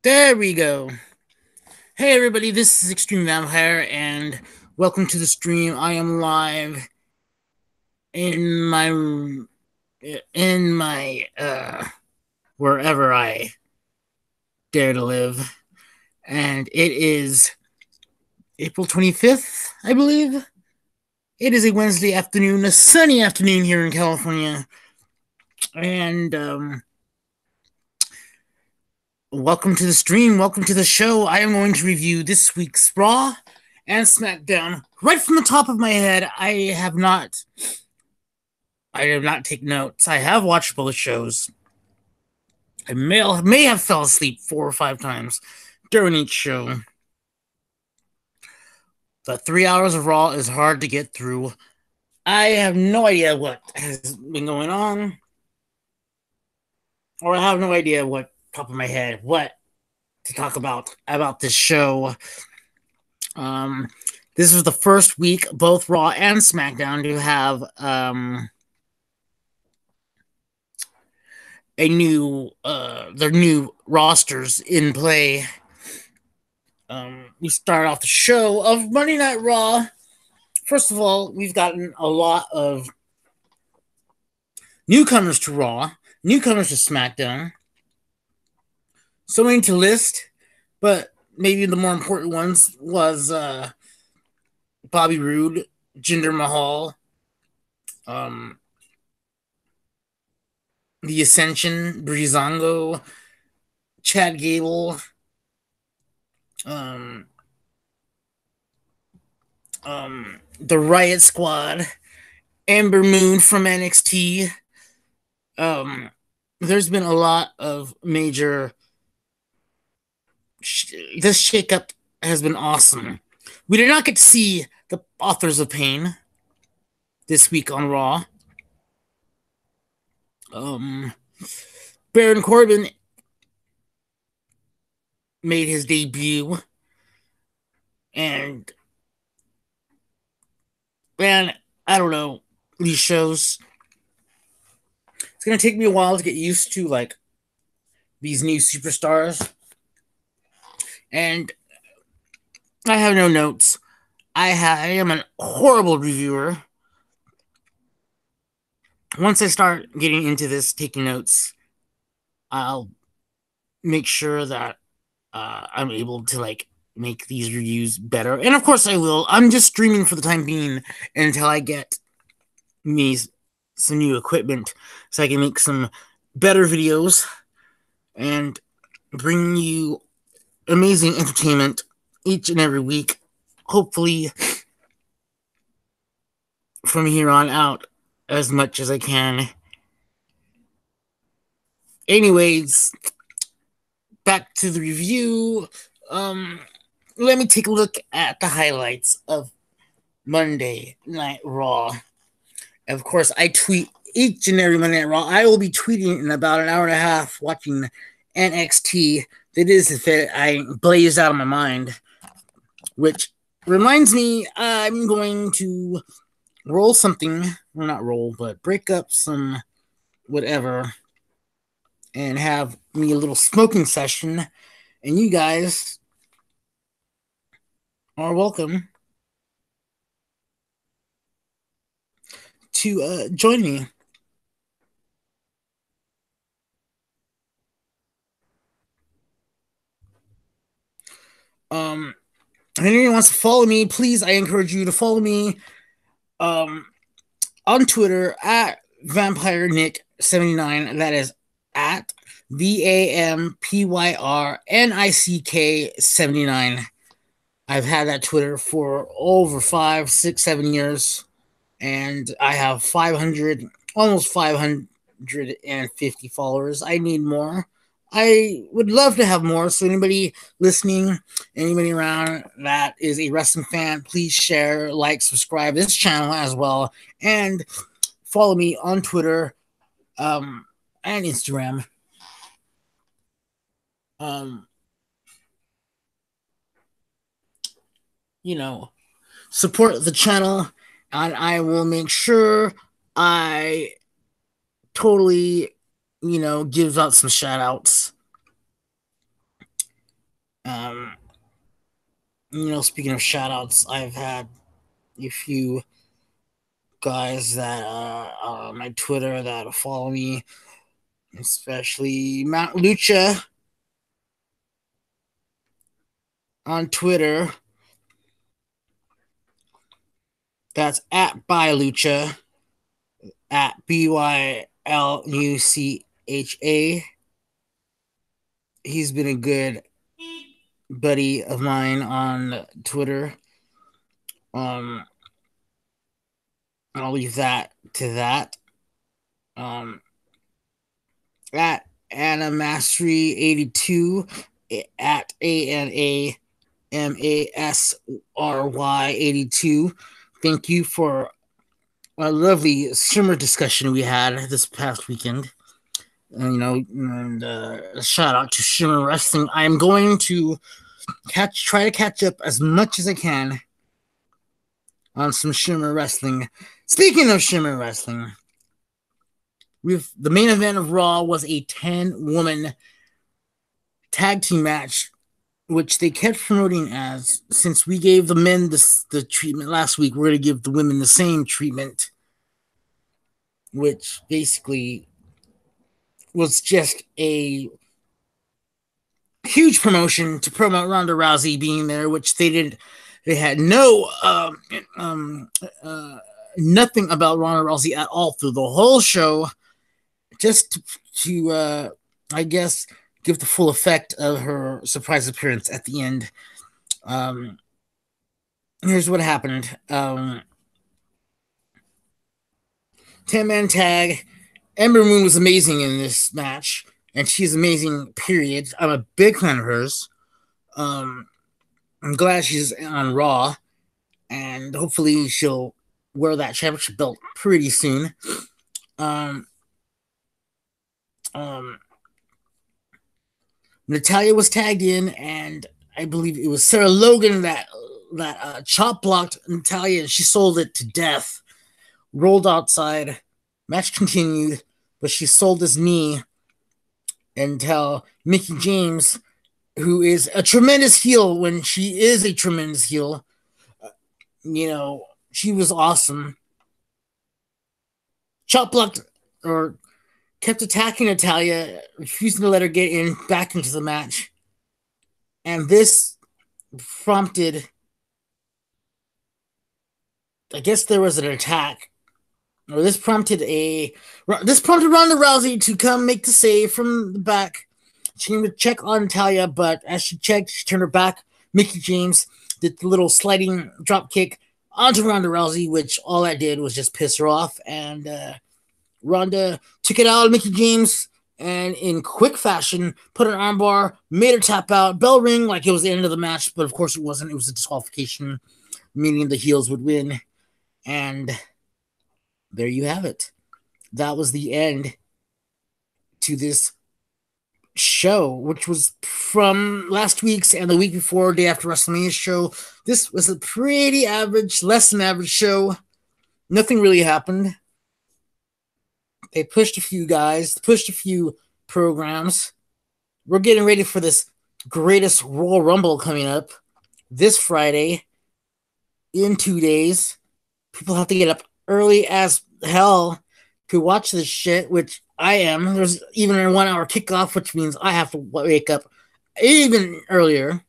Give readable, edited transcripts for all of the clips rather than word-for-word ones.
There we go. Hey everybody, this is Extreme-Vampyr, and welcome to the stream. I am live in my wherever I dare to live, and it is April 25th, I believe. It is a Wednesday afternoon, a sunny afternoon here in California, and welcome to the stream. Welcome to the show. I am going to review this week's Raw and SmackDown right from the top of my head. I have not taken notes. I have watched both shows. I may have fell asleep 4 or 5 times during each show. The 3 hours of Raw is hard to get through. I have no idea what has been going on, or I have no idea what top of my head what to talk about this show. This is the first week both Raw and SmackDown to have their new rosters in play. We start off the show of Monday Night Raw. First of all, we've gotten a lot of newcomers to Raw, newcomers to SmackDown. So many to list, but maybe the more important ones was Bobby Roode, Jinder Mahal, The Ascension, Breezango, Chad Gable, the Riot Squad, Ember Moon from NXT. There's been a lot of major. This shakeup has been awesome. We did not get to see the Authors of Pain this week on Raw. Baron Corbin made his debut, and man, I don't know, these shows. It's gonna take me a while to get used to like these new superstars, and I have no notes. I am a horrible reviewer. Once I start getting into this, taking notes, I'll make sure that I'm able to like make these reviews better. And of course I will. I'm just streaming for the time being until I get me some new equipment so I can make some better videos and bring you amazing entertainment each and every week. Hopefully from here on out as much as I can. Anyways, back to the review. Let me take a look at the highlights of Monday Night Raw. Of course, I tweet each and every Monday Night Raw. I will be tweeting in about an hour and a half watching NXT. That is if I blazed out of my mind. Which reminds me, I'm going to roll something. Well, not roll, but break up some whatever and have me a little smoking session. And you guys are welcome to join me. If anyone wants to follow me, please, I encourage you to follow me on Twitter at VampyreNick79. That is at VampyrNick79. I've had that Twitter for over 5, 6, 7 years, and I have 500, almost 550 followers. I need more. I would love to have more. So anybody listening, anybody around that is a wrestling fan, please share, like, subscribe this channel as well, and follow me on Twitter and Instagram. Support the channel, and I will make sure I totally, give out some shout outs. Um, Speaking of shout outs, I've had a few guys that on my Twitter that follow me, especially Mount Lucha on Twitter. That's at Bylucha, at BYLUCHA. He's been a good buddy of mine on Twitter. Um, I'll leave that to that. Um, at Anna Mastery 82, at ANAMASRY 82. Thank you for a lovely summer discussion we had this past weekend. And a shout out to Shimmer Wrestling. I am going to try to catch up as much as I can on some Shimmer Wrestling. Speaking of Shimmer Wrestling, the main event of Raw was a 10-woman tag team match, which they kept promoting as, since we gave the men the treatment last week, we're going to give the women the same treatment, which basically was just a huge promotion to promote Ronda Rousey being there, which they didn't. They had nothing about Ronda Rousey at all through the whole show, just to I guess, give the full effect of her surprise appearance at the end. Here's what happened. 10-man tag. Ember Moon was amazing in this match, and she's amazing, period. I'm a big fan of hers. I'm glad she's on Raw, and hopefully she'll wear that championship belt pretty soon. Natalya was tagged in, and I believe it was Sarah Logan that chop blocked Natalya, and she sold it to death. Rolled outside. Match continued, but she sold his knee until Mickie James, who is a tremendous heel when she is a tremendous heel, she was awesome. Chop blocked, or kept attacking Natalya, refusing to let her get back into the match. And this prompted, I guess there was an attack, or this prompted Ronda Rousey to come make the save from the back. She came to check on Natalya, but as she checked, she turned her back. Mickie James did the little sliding drop kick onto Ronda Rousey, which all that did was just piss her off. And Ronda took it out of Mickie James, and in quick fashion, put an armbar, made her tap out, bell ring like it was the end of the match, but of course it wasn't. It was a disqualification, meaning the heels would win. And there you have it. That was the end to this show, which was from last week's and the week before, day after WrestleMania show. This was a pretty average, less than average show. Nothing really happened. They pushed a few guys, pushed a few programs. We're getting ready for this greatest Royal Rumble coming up this Friday in 2 days. People have to get up early as hell to watch this shit, which I am. There's even a 1 hour kickoff, which means I have to wake up even earlier.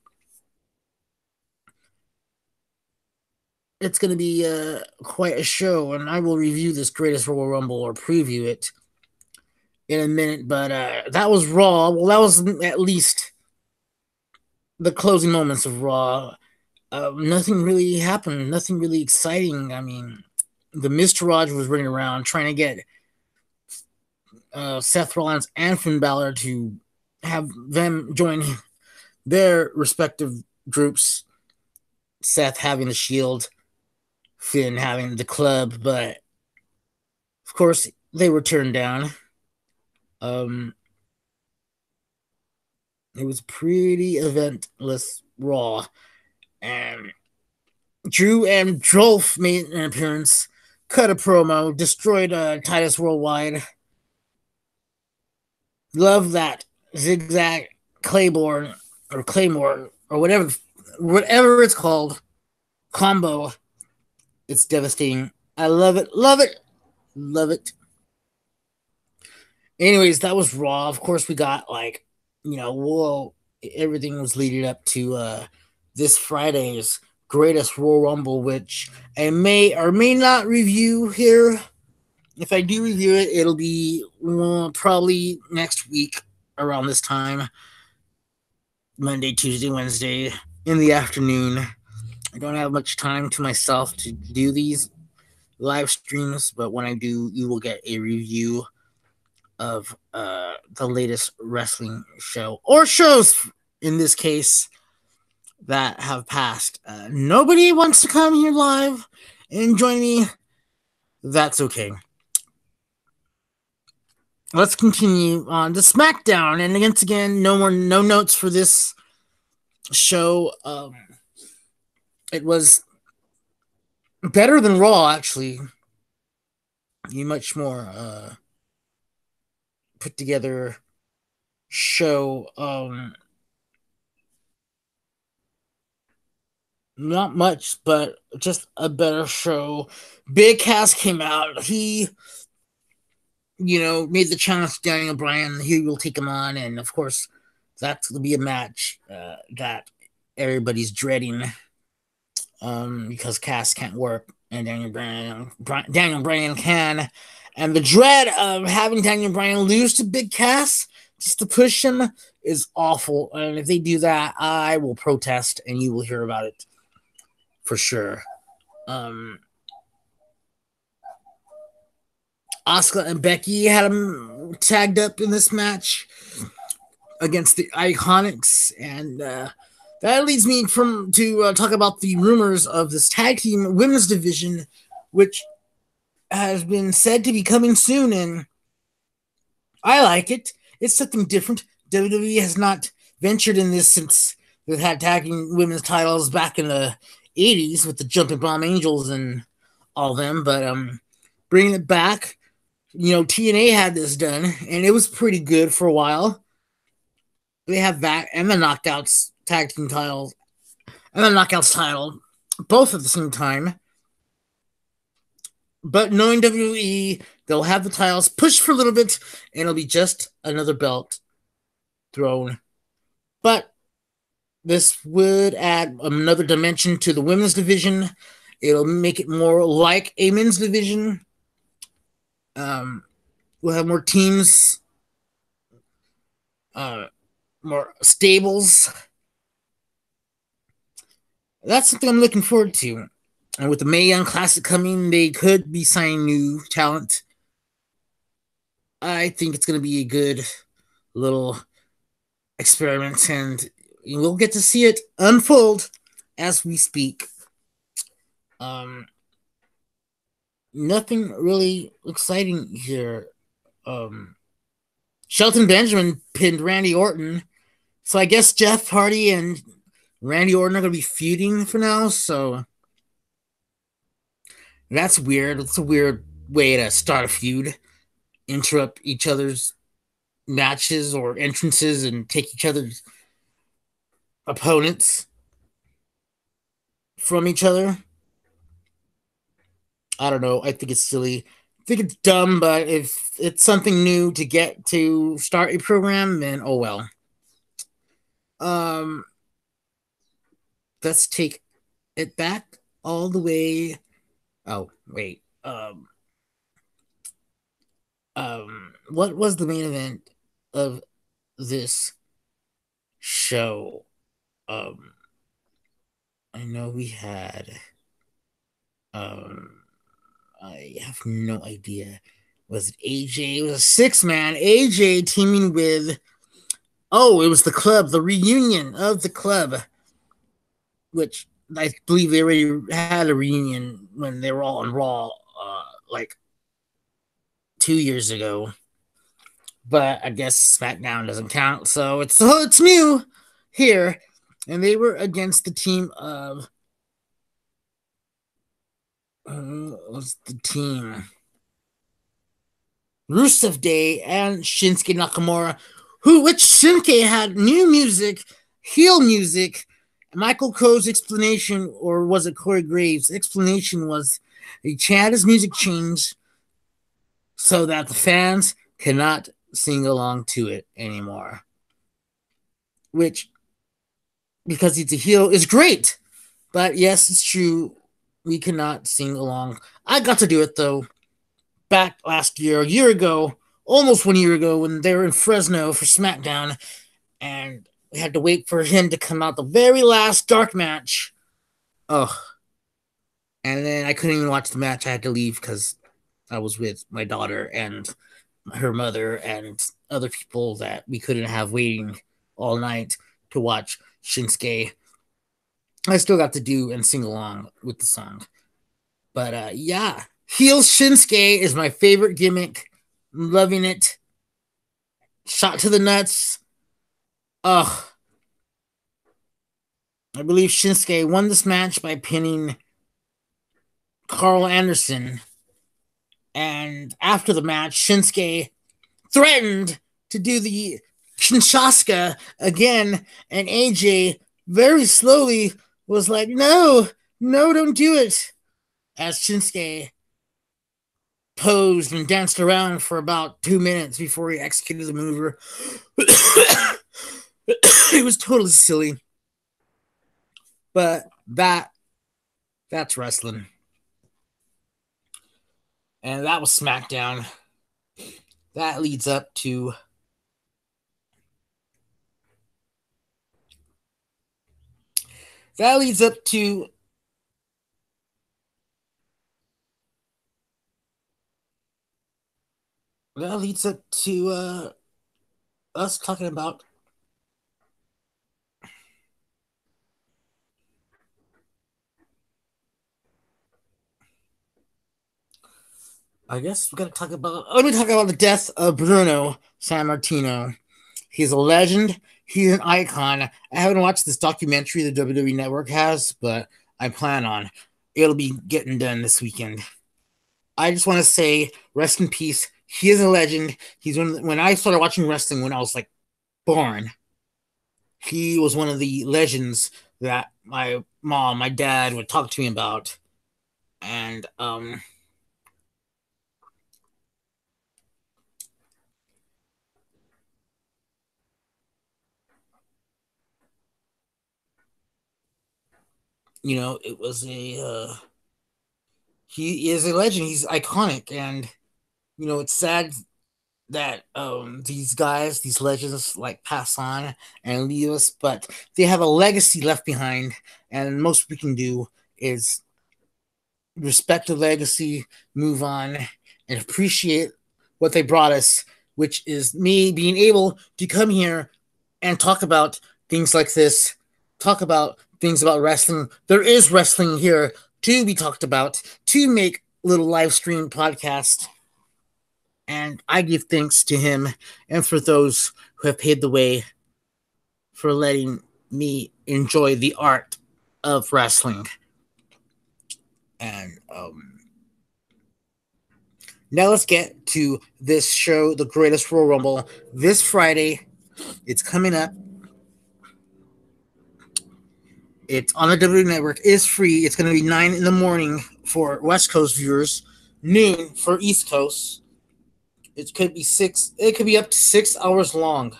It's going to be quite a show, and I will review this greatest Royal Rumble, or preview it, in a minute. But that was Raw. Well, that was at least the closing moments of Raw. Nothing really happened. Nothing really exciting. I mean, the Miztourage was running around trying to get Seth Rollins and Finn Balor to have them join their respective groups. Seth having the Shield, Finn having the Club, but of course they were turned down. It was pretty eventless Raw, and Drew and Dolph made an appearance, cut a promo, destroyed Titus Worldwide. Love that zigzag Claymore or Claymore or whatever it's called combo. It's devastating. I love it, love it, love it. Anyways, that was Raw. Of course, we got like, whoa, everything was leading up to this Friday's greatest Royal Rumble, which I may or may not review here. If I do review it, it'll be probably next week around this time, Monday, Tuesday, Wednesday in the afternoon. I don't have much time to myself to do these live streams, but when I do, you will get a review of the latest wrestling show or shows in this case that have passed. Nobody wants to come here live and join me. That's okay. Let's continue on to SmackDown, and once again, no notes for this show. It was better than Raw, actually. You much more put together show. Not much, but just a better show. Big Cass came out. He, made the challenge to Daniel Bryan. He will take him on, and of course, that's going to be a match that everybody's dreading because Cass can't work and Daniel Bryan can. And the dread of having Daniel Bryan lose to Big Cass just to push him is awful. And if they do that, I will protest, and you will hear about it for sure. Asuka and Becky had them tagged up in this match against the Iconics, and that leads me to talk about the rumors of this tag team women's division, which has been said to be coming soon, and I like it. It's something different. WWE has not ventured in this since they've had tagging women's titles back in the 80s with the Jumping Bomb Angels and all them, but bringing it back, TNA had this done, and it was pretty good for a while. They have that and the Knockouts tag team title and the Knockouts title, both at the same time. But knowing WWE, they'll have the titles pushed for a little bit, and it'll be just another belt thrown. But this would add another dimension to the women's division. It'll make it more like a men's division. We'll have more teams, more stables. That's something I'm looking forward to. And with the Mae Young Classic coming, they could be signing new talent. I think it's going to be a good little experiment, and we'll get to see it unfold as we speak. Nothing really exciting here. Shelton Benjamin pinned Randy Orton, so I guess Jeff Hardy and Randy Orton are going to be feuding for now, so that's weird. It's a weird way to start a feud. Interrupt each other's matches or entrances and take each other's opponents from each other. I don't know. I think it's silly. I think it's dumb, but if it's something new to get to start a program, then oh well. Let's take it back all the way. Oh, wait. What was the main event of this show? I know we had. I have no idea. Was it AJ? It was a 6-man. AJ teaming with. Oh, it was the club, the reunion of the club, which I believe they already had a reunion when they were all on Raw, like 2 years ago. But I guess SmackDown doesn't count, so it's new here, and they were against the team of. What was the team? Rusev Day and Shinsuke Nakamura, which Shinsuke had new music. heel music. Michael Coe's explanation, or was it Corey Graves' explanation, was he had his music changed so that the fans cannot sing along to it anymore. Which, because he's a heel, is great. But yes, it's true. We cannot sing along. I got to do it though back last year, a year ago, almost 1 year ago, when they were in Fresno for SmackDown, and we had to wait for him to come out the very last dark match. Ugh. And then I couldn't even watch the match. I had to leave because I was with my daughter and her mother and other people that we couldn't have waiting all night to watch Shinsuke. I still got to do and sing along with the song. But yeah, heel Shinsuke is my favorite gimmick. I'm loving it. Shot to the nuts. Ugh. I believe Shinsuke won this match by pinning Carl Anderson. And after the match, Shinsuke threatened to do the Kinshasa again, and AJ very slowly was like, no, no, don't do it. As Shinsuke posed and danced around for about 2 minutes before he executed the maneuver. It was totally silly. But that's wrestling. And that was SmackDown. That leads up to that leads up to that leads up to us talking about I guess we gotta talk about let me talk about the death of Bruno Sammartino. He's a legend. He's an icon. I haven't watched this documentary the WWE Network has, but I plan on. It'll be getting done this weekend. I just want to say, rest in peace. He is a legend. He's when I started watching wrestling when I was like born. He was one of the legends that my mom, my dad would talk to me about, and it was a he is a legend. He's iconic, and it's sad that these guys, these legends, like pass on and leave us, but they have a legacy left behind, and most we can do is respect the legacy, move on, and appreciate what they brought us, which is me being able to come here and talk about things like this, talk about things about wrestling. There is wrestling here to be talked about, to make little live stream podcast. And I give thanks to him and for those who have paved the way for letting me enjoy the art of wrestling. And now let's get to this show, The Greatest Royal Rumble, this Friday. It's coming up. It's on the WWE Network. It's free. It's going to be 9 in the morning for West Coast viewers, noon for East Coast. It could be 6. It could be up to 6 hours long.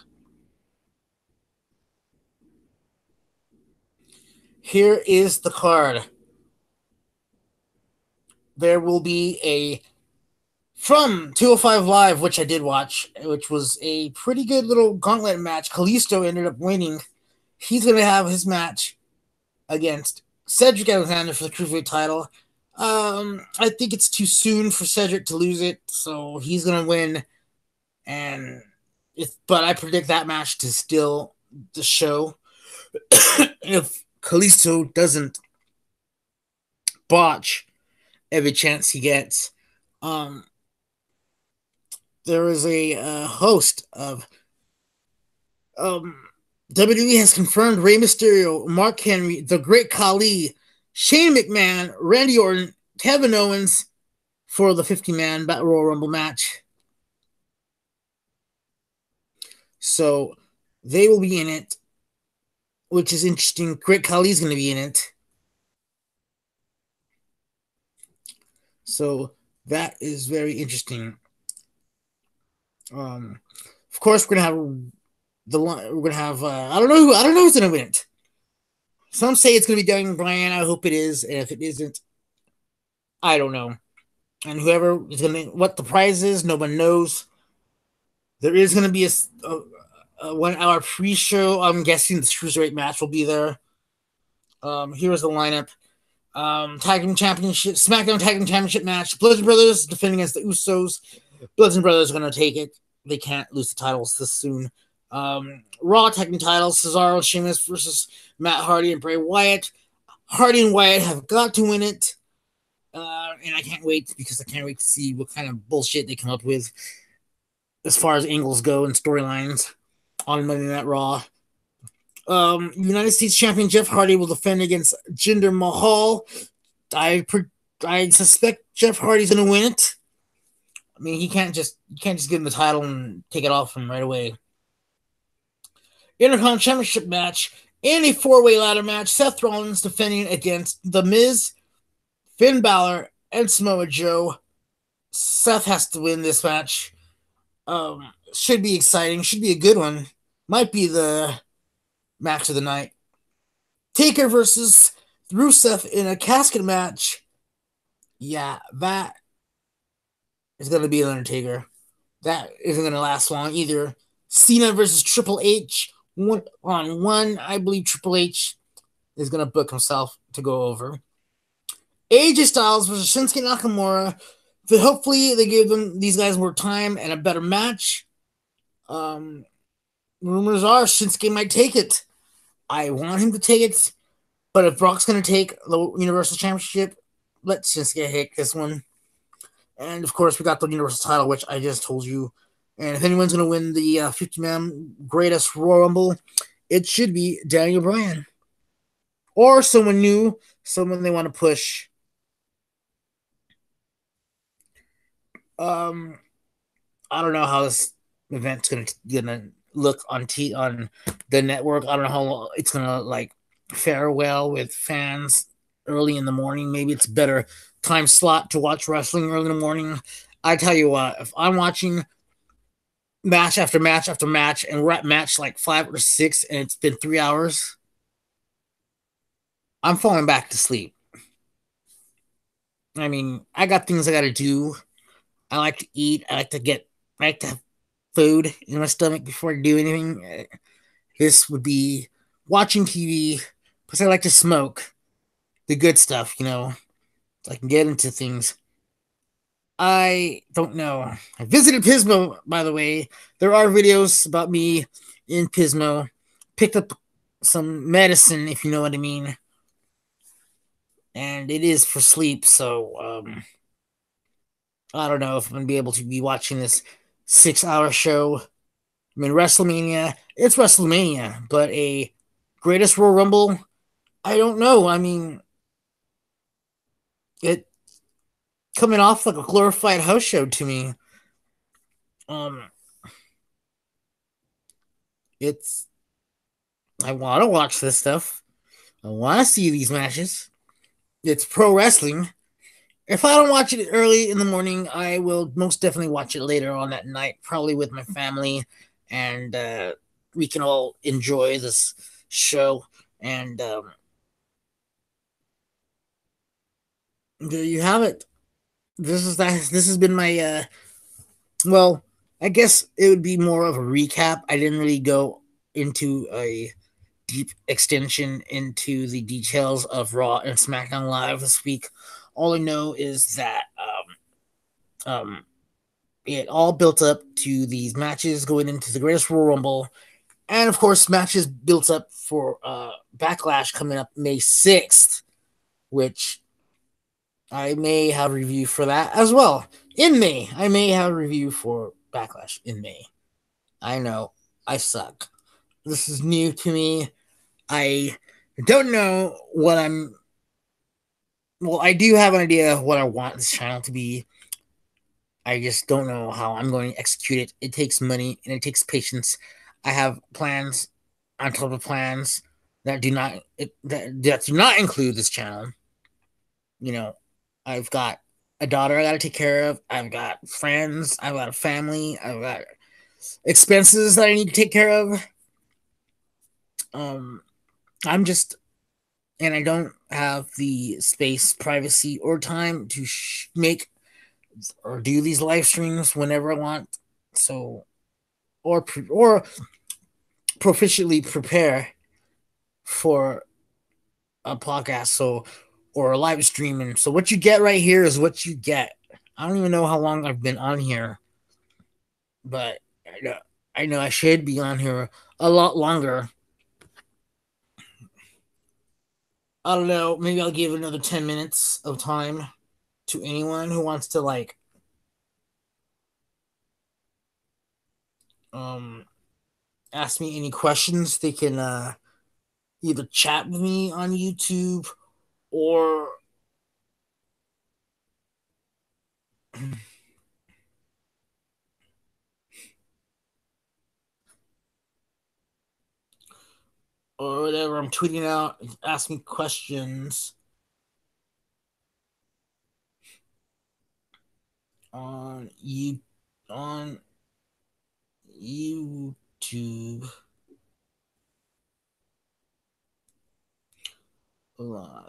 Here is the card. There will be a from 205 Live, which I did watch, which was a pretty good little gauntlet match. Kalisto ended up winning. He's going to have his match against Cedric Alexander for the Cruiserweight title. I think it's too soon for Cedric to lose it, so he's going to win. But I predict that match to steal the show if Kalisto doesn't botch every chance he gets. There is a host of WWE has confirmed Rey Mysterio, Mark Henry, The Great Khali, Shane McMahon, Randy Orton, Kevin Owens for the 50-man Battle Royal Rumble match. So they will be in it. which is interesting. Great Khali's going to be in it. So that is very interesting. Of course, we're gonna have we're gonna have I don't know who's gonna win it. Some say it's gonna be Daniel Bryan. I hope it is, and if it isn't, I don't know. And whoever is gonna what the prize is, no one knows. There is gonna be a 1 hour pre-show. I'm guessing the cruiserweight match will be there. Here's the lineup. Tag Team Championship, SmackDown Tag Team Championship match. Bludgeon Brothers defending against the Usos. Bludgeon Brothers are going to take it. They can't lose the titles this soon. Raw Tag Team titles. Cesaro and Sheamus versus Matt Hardy and Bray Wyatt. Hardy and Wyatt have got to win it. And I can't wait because I can't wait to see what kind of bullshit they come up with as far as angles go and storylines on Monday Night Raw. United States Champion Jeff Hardy will defend against Jinder Mahal. I suspect Jeff Hardy's going to win it. I mean, you can't just give him the title and take it off him right away. Intercontinental Championship match in a 4-way ladder match. Seth Rollins defending against The Miz, Finn Balor, and Samoa Joe. Seth has to win this match. Should be exciting. Should be a good one. Might be the match of the night. Taker versus Rusev in a casket match. Yeah, that is going to be an Undertaker. That isn't going to last long either. Cena versus Triple H. 1-on-1. I believe Triple H is going to book himself to go over. AJ Styles versus Shinsuke Nakamura. Hopefully they give these guys more time and a better match. Rumors are Shinsuke might take it. I want him to take it, but if Brock's going to take the Universal Championship, let Shinsuke take this one. And of course, we got the Universal title, which I just told you. And if anyone's going to win the 50-man greatest Royal Rumble, it should be Daniel Bryan. Or someone new, someone they want to push. I don't know how this event's gonna look on the network. I don't know how it's gonna fare well with fans early in the morning. Maybe it's a better time slot to watch wrestling early in the morning. I tell you what, if I'm watching match after match after match and we're at match 5 or 6 and it's been 3 hours, I'm falling back to sleep. I mean, I got things I gotta do. I like to eat. I like to have food in my stomach before I do anything. This would be watching TV because I like to smoke the good stuff, so I can get into things. I don't know. I visited Pismo, by the way. There are videos about me in Pismo. Picked up some medicine, if you know what I mean. And it is for sleep, so I don't know if I'm going to be able to be watching this 6-hour show. I mean, WrestleMania, it's WrestleMania, but a Greatest Royal Rumble, I don't know. I mean, it coming off like a glorified house show to me. It's I want to watch this stuff. I want to see these matches. It's pro wrestling. If I don't watch it early in the morning, I will most definitely watch it later on that night, probably with my family, and we can all enjoy this show. And there you have it. This has been my well, I guess it would be more of a recap. I didn't really go into a deep extension into the details of Raw and SmackDown Live this week. All I know is that it all built up to these matches going into the Greatest Royal Rumble, and of course, matches built up for Backlash coming up May 6th, which I may have a review for that as well. In May, I may have a review for Backlash in May. I know, I suck. This is new to me. I don't know what I'm. Well, I do have an idea of what I want this channel to be. I just don't know how I'm going to execute it. It takes money and it takes patience. I have plans on top of plans that do not include this channel. You know, I've got a daughter I got to take care of. I've got friends. I've got a family. I've got expenses that I need to take care of. Um, I'm just, and I don't have the space, privacy, or time to make or do these live streams whenever I want. So, or proficiently prepare for a podcast. So, or a live streaming. So, what you get right here is what you get. I don't even know how long I've been on here, but I know I should be on here a lot longer. I don't know. Maybe I'll give another 10 minutes of time to anyone who wants to um ask me any questions. They can either chat with me on YouTube or or whatever. I'm tweeting out, ask me questions on you on YouTube live.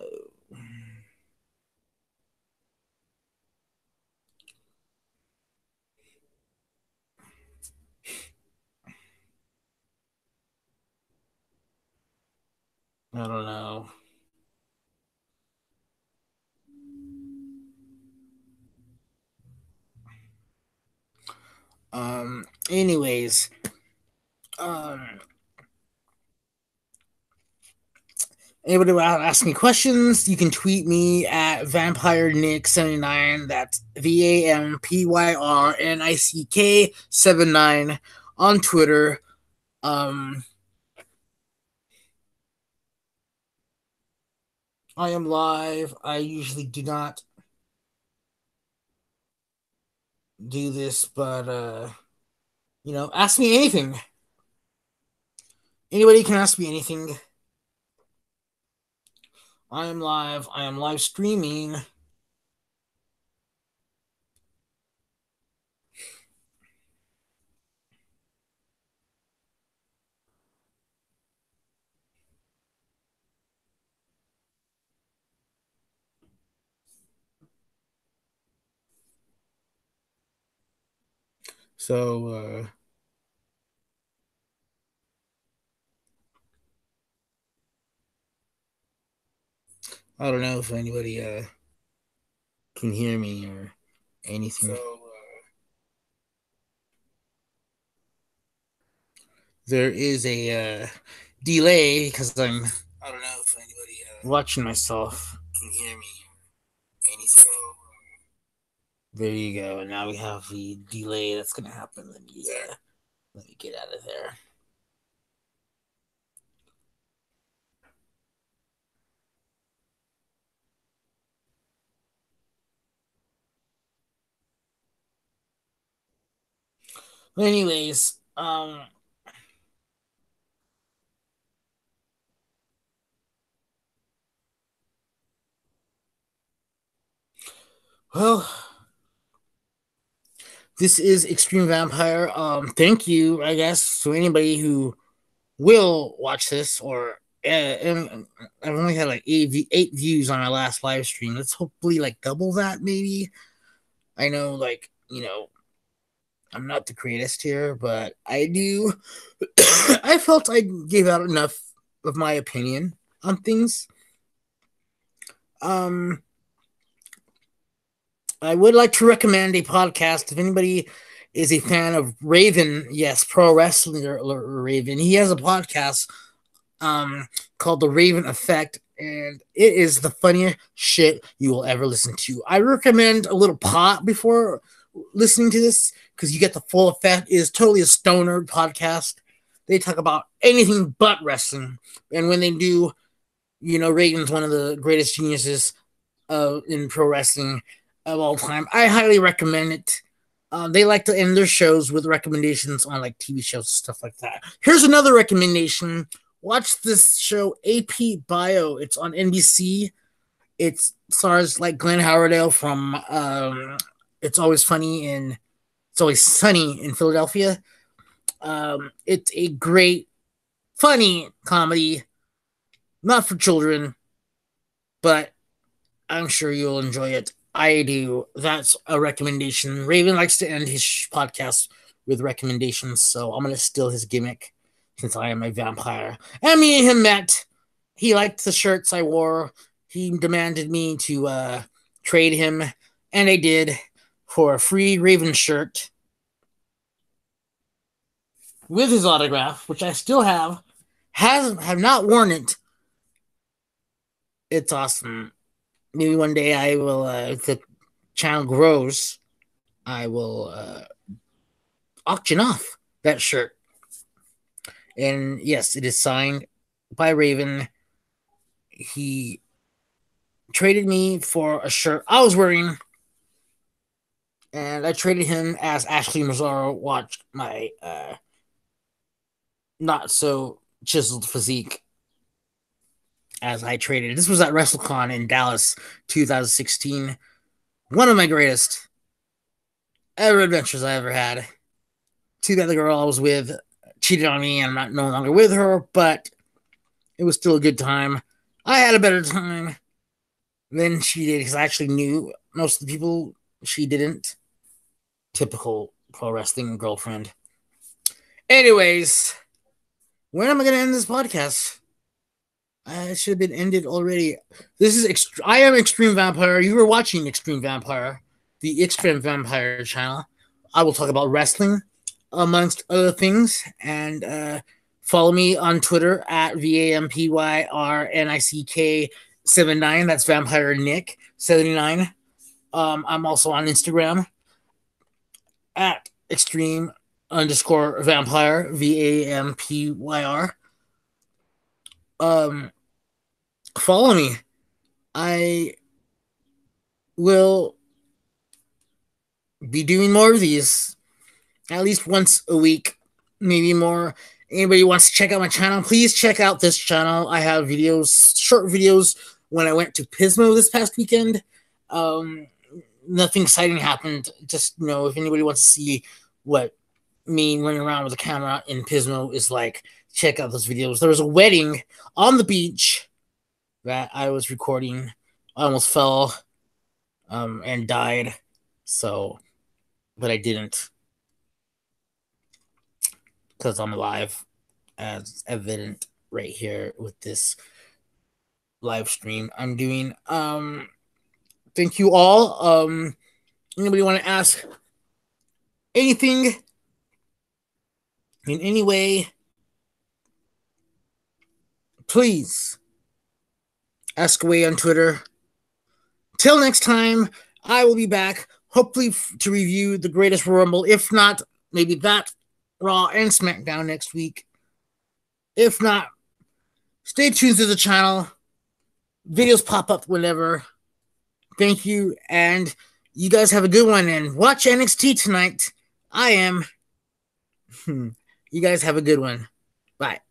I don't know. Anyways, um anybody want to ask me questions, you can tweet me at vampyrenick79. That's VAMPYRNICK79 on Twitter. Um, I am live. I usually do not do this, but ask me anything. Anybody can ask me anything. I am live. I am live streaming. So I don't know if anybody can hear me or anything. There is a delay because I don't know if anybody watching myself can hear me or anything. There you go. Now we have the delay that's gonna happen. Let me get out of there. Anyways, well, this is Extreme Vampire. Thank you, I guess, to anybody who will watch this. Or and I've only had like eight views on my last live stream. Let's hopefully like double that, maybe. I know, I'm not the greatest here, but I do. I felt I gave out enough of my opinion on things. Um, I would like to recommend a podcast if anybody is a fan of Raven. Yes, pro wrestler Raven. He has a podcast called The Raven Effect, and it is the funniest shit you will ever listen to. I recommend a little pot before listening to this because you get the full effect. It is totally a stoner podcast. They talk about anything but wrestling, and when they do, Raven's one of the greatest geniuses in pro wrestling of all time. I highly recommend it. They like to end their shows with recommendations on like TV shows and stuff like that. Here's another recommendation watch this show AP Bio. It's on NBC. It stars like Glenn Howardale from It's Always Sunny in Philadelphia. It's a great, funny comedy, not for children, but I'm sure you'll enjoy it. I do. That's a recommendation. Raven likes to end his podcast with recommendations, so I'm going to steal his gimmick since I am a vampire. And me and him met. He liked the shirts I wore. He demanded me to trade him, and I did for a free Raven shirt with his autograph, which I still have. Have not worn it. It's awesome. Maybe one day I will, if the channel grows, I will auction off that shirt. And yes, it is signed by Raven. He traded me for a shirt I was wearing, and I traded him as Ashley Mazzaro watched my not so chiseled physique as I traded. This was at WrestleCon in Dallas 2016. One of my greatest ever adventures I ever had. Too bad the girl I was with cheated on me and I'm not no longer with her, but it was still a good time. I had a better time than she did because I actually knew most of the people she didn't. Typical pro wrestling girlfriend. Anyways, when am I going to end this podcast? It should have been ended already. I am Extreme-Vampyr. You were watching Extreme-Vampyr, the extreme-vampyr channel. I will talk about wrestling, amongst other things, and follow me on Twitter at VAMPYRNICK79. That's Vampire Nick 79. I'm also on Instagram at extreme_vampyr VAMPYR. Follow me. I will be doing more of these at least once a week, maybe more. Anybody wants to check out my channel, please check out this channel. I have videos, short videos when I went to Pismo this past weekend. Nothing exciting happened. Just, if anybody wants to see what me running around with a camera in Pismo is like, check out those videos. There was a wedding on the beach that I was recording. I almost fell and died. But I didn't. Because I'm alive, as evident right here with this live stream I'm doing. Thank you all. Anybody want to ask anything in any way? Please ask away on Twitter. Till next time, I will be back, hopefully to review the Greatest Royal Rumble. If not, maybe that Raw and SmackDown next week. If not, stay tuned to the channel. Videos pop up whenever. Thank you, and you guys have a good one, and watch NXT tonight. I am. You guys have a good one. Bye.